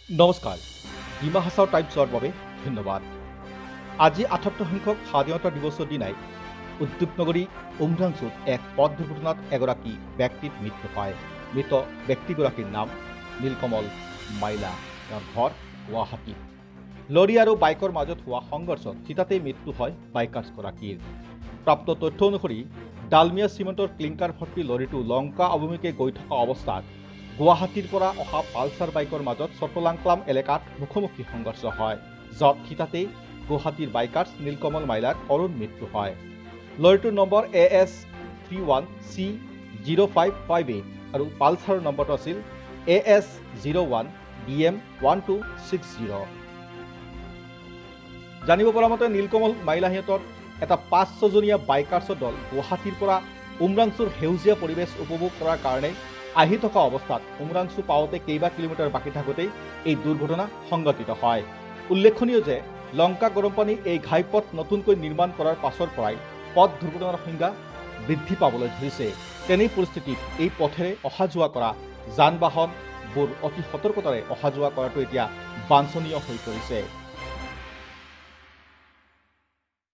নমস্কাৰ, ডিমা হাছাও টাইমছৰ বাবে ধন্যবাদ। আজি ৭৮ সংখ্যক স্বাধীনতা দিৱসৰ দিনাই উদ্যোগনগৰী উমৰাংচুত এক পথ দুৰ্ঘটনাত এগৰাকী ব্যক্তিৰ মৃত্যু হয়। মৃত ব্যক্তিগৰাকীৰ নাম নীলকমল মাইলা, তেওঁৰ ঘৰ গুৱাহাটীত। লৰি আৰু বাইকৰ মাজত হোৱা সংঘৰ্ষত থিতাতেই মৃত্যু হয় বাইকাৰ্ছগৰাকীৰ। প্ৰাপ্ত তথ্য অনুসৰি ডালমিয়া চিমেণ্টৰ ক্লিংকাৰ ভৰ্তি লৰিটো লংকা অভিমুখে গৈ থকা অৱস্থাত গুৱাহাটীৰ পৰা অহা পালচাৰ বাইকৰ মাজত চটলাংক্লাম এলেকাত মুখোমুখি সংঘৰ্ষ হয়, য'ত থিতাতেই গুৱাহাটীৰ বাইকাৰ্ছ নীলকমল মাইলাৰ কৰুণ মৃত্যু হয়। লৰিটোৰ নম্বৰ AS31C0558 আৰু পালচাৰৰ নম্বৰটো আছিল AS01BM1260। জানিব পৰা মতে নীলকমল মাইলাহিহঁতৰ এটা ৫-৬জনীয়া বাইকাৰ্ছৰ দল গুৱাহাটীৰ পৰা উমৰাংচুৰ সেউজীয়া পৰিৱেশ উপভোগ কৰাৰ কাৰণে আহি থকা অৱস্থাত উমৰাংচু পাওঁতে কেইবা কিলোমিটাৰ বাকী থাকোঁতেই এই দুৰ্ঘটনা সংঘটিত হয়। উল্লেখনীয় যে লংকা গৰমপানী এই ঘাইপথ নতুনকৈ নিৰ্মাণ কৰাৰ পাছৰ পৰাই পথ দুৰ্ঘটনাৰ সংখ্যা বৃদ্ধি পাবলৈ ধৰিছে। তেনে পৰিস্থিতিত এই পথেৰে অহা যোৱা কৰা যান বাহনবোৰ অতি সতৰ্কতাৰে অহা যোৱা কৰাটো এতিয়া বাঞ্ছনীয় হৈ পৰিছে।